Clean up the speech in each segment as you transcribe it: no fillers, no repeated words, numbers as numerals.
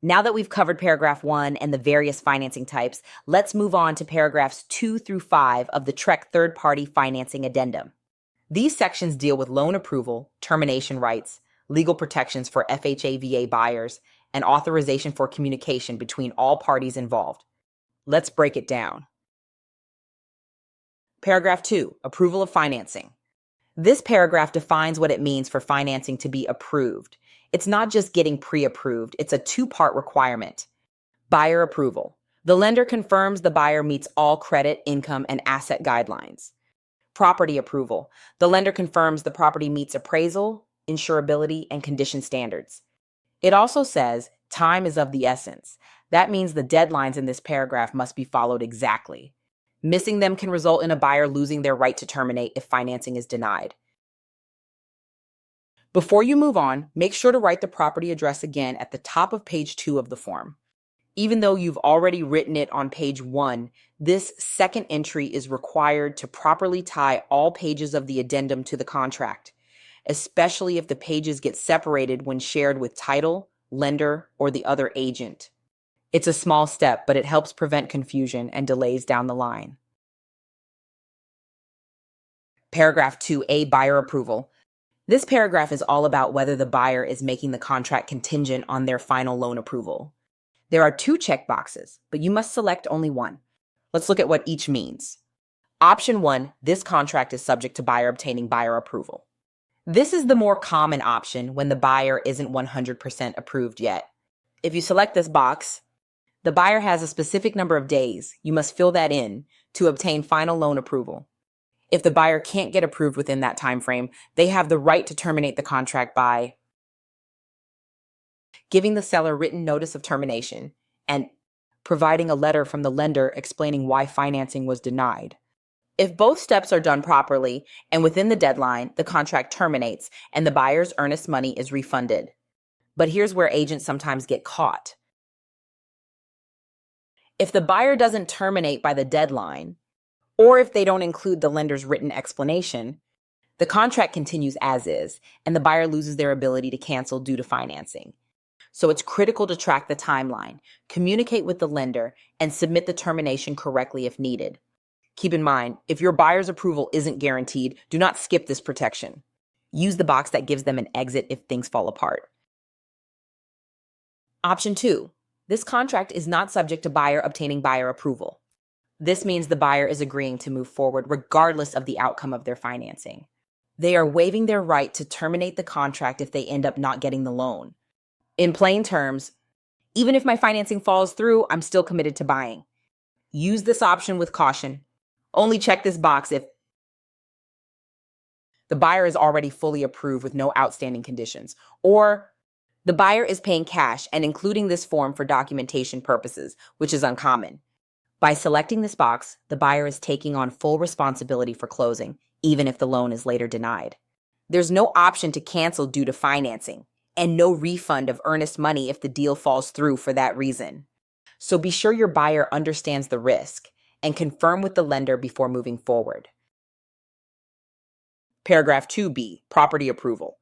Now that we've covered paragraph 1 and the various financing types, let's move on to paragraphs 2 through 5 of the TREC third-party financing addendum. These sections deal with loan approval, termination rights, legal protections for FHA/VA buyers, and authorization for communication between all parties involved. Let's break it down. Paragraph 2, approval of financing. This paragraph defines what it means for financing to be approved. It's not just getting pre-approved, it's a two-part requirement. Buyer approval. The lender confirms the buyer meets all credit, income, and asset guidelines. Property approval. The lender confirms the property meets appraisal, insurability, and condition standards. It also says time is of the essence. That means the deadlines in this paragraph must be followed exactly. Missing them can result in a buyer losing their right to terminate if financing is denied. Before you move on, make sure to write the property address again at the top of page 2 of the form. Even though you've already written it on page 1, this second entry is required to properly tie all pages of the addendum to the contract, especially if the pages get separated when shared with title, lender, or the other agent. It's a small step, but it helps prevent confusion and delays down the line. Paragraph 2A, buyer approval. This paragraph is all about whether the buyer is making the contract contingent on their final loan approval. There are 2 checkboxes, but you must select only one. Let's look at what each means. Option 1, this contract is subject to buyer obtaining buyer approval. This is the more common option when the buyer isn't 100% approved yet. If you select this box, the buyer has a specific number of days, you must fill that in, to obtain final loan approval. If the buyer can't get approved within that time frame, they have the right to terminate the contract by giving the seller written notice of termination and providing a letter from the lender explaining why financing was denied. If both steps are done properly and within the deadline, the contract terminates and the buyer's earnest money is refunded. But here's where agents sometimes get caught. If the buyer doesn't terminate by the deadline, or if they don't include the lender's written explanation, the contract continues as is, and the buyer loses their ability to cancel due to financing. So it's critical to track the timeline, communicate with the lender, and submit the termination correctly if needed. Keep in mind, if your buyer's approval isn't guaranteed, do not skip this protection. Use the box that gives them an exit if things fall apart. Option 2. This contract is not subject to buyer obtaining buyer approval. This means the buyer is agreeing to move forward regardless of the outcome of their financing. They are waiving their right to terminate the contract if they end up not getting the loan. In plain terms, even if my financing falls through, I'm still committed to buying. Use this option with caution. Only check this box if the buyer is already fully approved with no outstanding conditions, or the buyer is paying cash and including this form for documentation purposes, which is uncommon. By selecting this box, the buyer is taking on full responsibility for closing, even if the loan is later denied. There's no option to cancel due to financing, and no refund of earnest money if the deal falls through for that reason. So be sure your buyer understands the risk and confirm with the lender before moving forward. Paragraph 2B, property approval.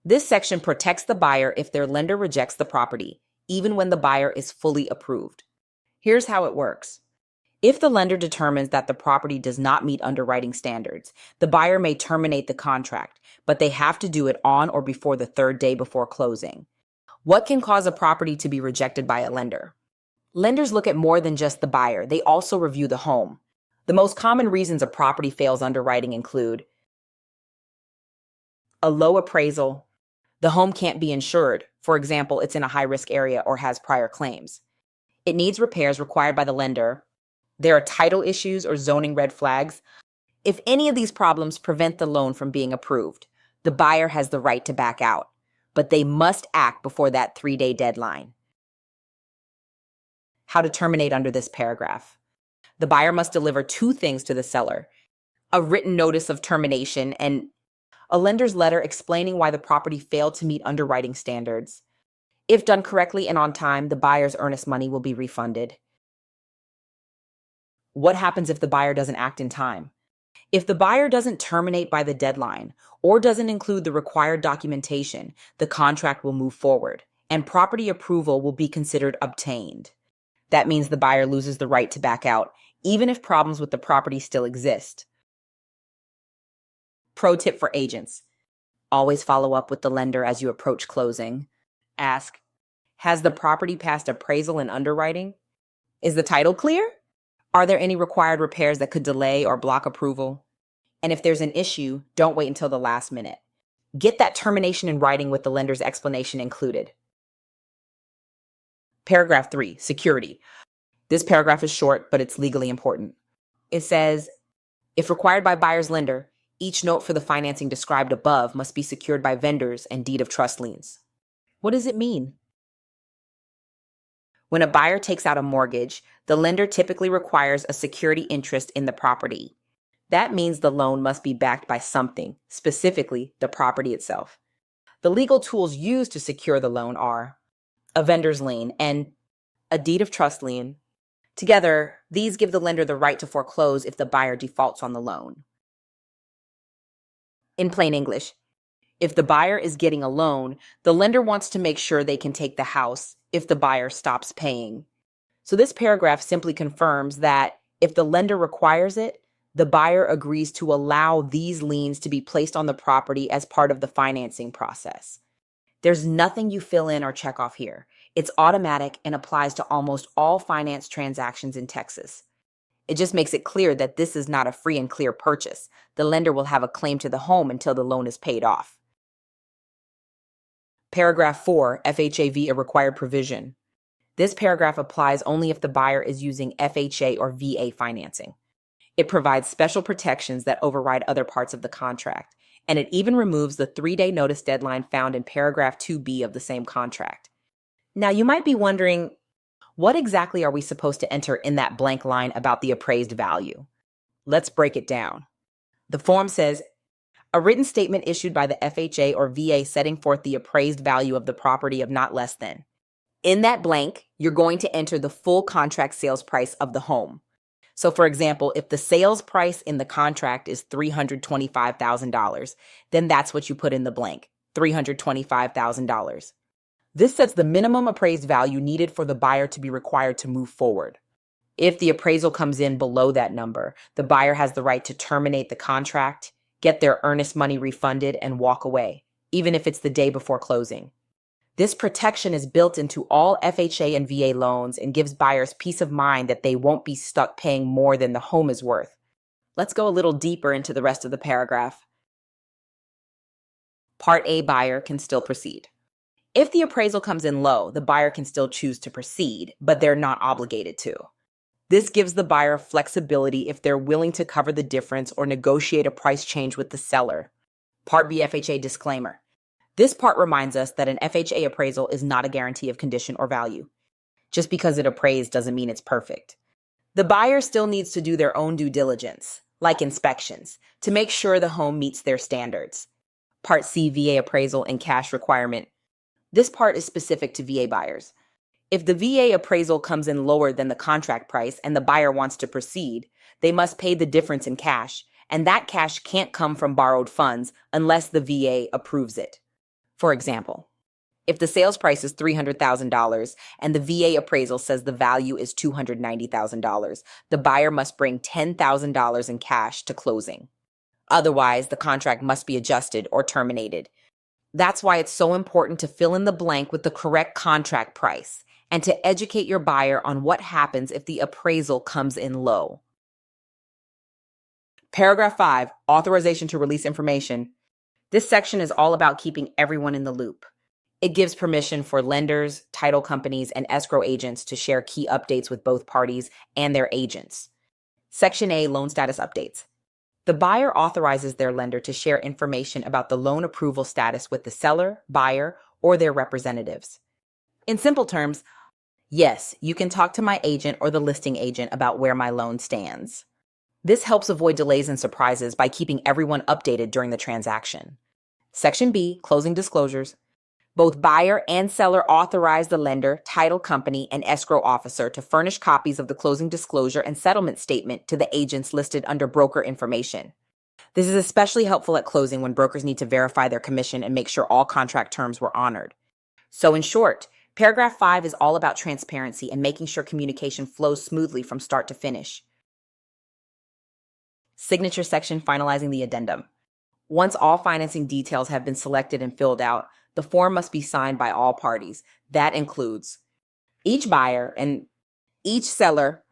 This section protects the buyer if their lender rejects the property, even when the buyer is fully approved. Here's how it works. If the lender determines that the property does not meet underwriting standards, the buyer may terminate the contract, but they have to do it on or before the 3rd day before closing. What can cause a property to be rejected by a lender? Lenders look at more than just the buyer. They also review the home. The most common reasons a property fails underwriting include a low appraisal. The home can't be insured. For example, it's in a high-risk area or has prior claims. It needs repairs required by the lender. There are title issues or zoning red flags. If any of these problems prevent the loan from being approved, the buyer has the right to back out, but they must act before that 3-day deadline. How to terminate under this paragraph. The buyer must deliver 2 things to the seller: a written notice of termination and a lender's letter explaining why the property failed to meet underwriting standards. If done correctly and on time, the buyer's earnest money will be refunded. What happens if the buyer doesn't act in time? If the buyer doesn't terminate by the deadline or doesn't include the required documentation, the contract will move forward and property approval will be considered obtained. That means the buyer loses the right to back out, even if problems with the property still exist. Pro tip for agents: always follow up with the lender as you approach closing. Ask, has the property passed appraisal and underwriting? Is the title clear? Are there any required repairs that could delay or block approval? And if there's an issue, don't wait until the last minute. Get that termination in writing with the lender's explanation included. Paragraph 3, security. This paragraph is short, but it's legally important. It says, if required by buyer's lender, each note for the financing described above must be secured by vendors and deed of trust liens. What does it mean? When a buyer takes out a mortgage, the lender typically requires a security interest in the property. That means the loan must be backed by something, specifically the property itself. The legal tools used to secure the loan are a vendor's lien and a deed of trust lien. Together, these give the lender the right to foreclose if the buyer defaults on the loan. In plain English, if the buyer is getting a loan, the lender wants to make sure they can take the house if the buyer stops paying. So this paragraph simply confirms that if the lender requires it, the buyer agrees to allow these liens to be placed on the property as part of the financing process. There's nothing you fill in or check off here. It's automatic and applies to almost all finance transactions in Texas. It just makes it clear that this is not a free and clear purchase. The lender will have a claim to the home until the loan is paid off. Paragraph 4, FHA a required provision. This paragraph applies only if the buyer is using FHA or VA financing. It provides special protections that override other parts of the contract, and it even removes the 3-day notice deadline found in paragraph 2B of the same contract. Now, you might be wondering, what exactly are we supposed to enter in that blank line about the appraised value? Let's break it down. The form says, a written statement issued by the FHA or VA setting forth the appraised value of the property of not less than. In that blank, you're going to enter the full contract sales price of the home. So for example, if the sales price in the contract is $325,000, then that's what you put in the blank, $325,000. This sets the minimum appraised value needed for the buyer to be required to move forward. If the appraisal comes in below that number, the buyer has the right to terminate the contract, get their earnest money refunded, and walk away, even if it's the day before closing. This protection is built into all FHA and VA loans and gives buyers peace of mind that they won't be stuck paying more than the home is worth. Let's go a little deeper into the rest of the paragraph. Part A, buyer can still proceed. If the appraisal comes in low, the buyer can still choose to proceed, but they're not obligated to. This gives the buyer flexibility if they're willing to cover the difference or negotiate a price change with the seller. Part B, FHA disclaimer. This part reminds us that an FHA appraisal is not a guarantee of condition or value. Just because it appraised doesn't mean it's perfect. The buyer still needs to do their own due diligence, like inspections, to make sure the home meets their standards. Part C, VA appraisal and cash requirement. This part is specific to VA buyers. If the VA appraisal comes in lower than the contract price and the buyer wants to proceed, they must pay the difference in cash, and that cash can't come from borrowed funds unless the VA approves it. For example, if the sales price is $300,000 and the VA appraisal says the value is $290,000, the buyer must bring $10,000 in cash to closing. Otherwise, the contract must be adjusted or terminated. That's why it's so important to fill in the blank with the correct contract price and to educate your buyer on what happens if the appraisal comes in low. Paragraph 5, authorization to release information. This section is all about keeping everyone in the loop. It gives permission for lenders, title companies, and escrow agents to share key updates with both parties and their agents. Section A, loan status updates. The buyer authorizes their lender to share information about the loan approval status with the seller, buyer, or their representatives. In simple terms, yes, you can talk to my agent or the listing agent about where my loan stands. This helps avoid delays and surprises by keeping everyone updated during the transaction. Section B, closing disclosures. Both buyer and seller authorize the lender, title company, and escrow officer to furnish copies of the closing disclosure and settlement statement to the agents listed under broker information. This is especially helpful at closing when brokers need to verify their commission and make sure all contract terms were honored. So in short, paragraph 5 is all about transparency and making sure communication flows smoothly from start to finish. Signature section finalizing the addendum. Once all financing details have been selected and filled out, the form must be signed by all parties. That includes each buyer and each seller.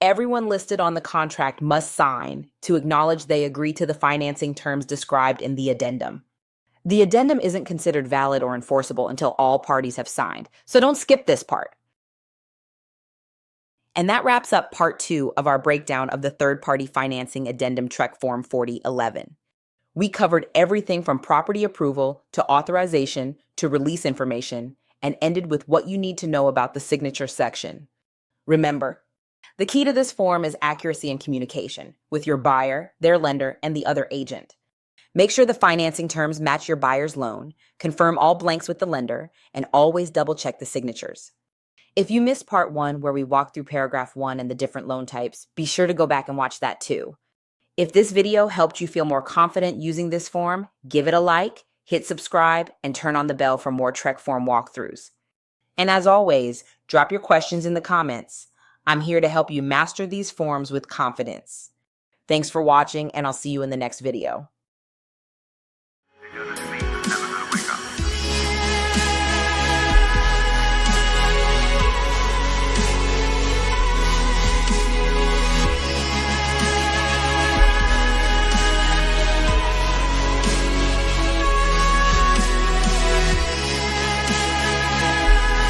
Everyone listed on the contract must sign to acknowledge they agree to the financing terms described in the addendum. The addendum isn't considered valid or enforceable until all parties have signed, so don't skip this part. And that wraps up part 2 of our breakdown of the third-party financing addendum TREC Form 4011. We covered everything from property approval to authorization to release information and ended with what you need to know about the signature section. Remember, the key to this form is accuracy and communication with your buyer, their lender, and the other agent. Make sure the financing terms match your buyer's loan, confirm all blanks with the lender, and always double check the signatures. If you missed part 1 where we walked through paragraph 1 and the different loan types, be sure to go back and watch that too. If this video helped you feel more confident using this form, give it a like, hit subscribe, and turn on the bell for more TREC Form walkthroughs. And as always, drop your questions in the comments. I'm here to help you master these forms with confidence. Thanks for watching, and I'll see you in the next video.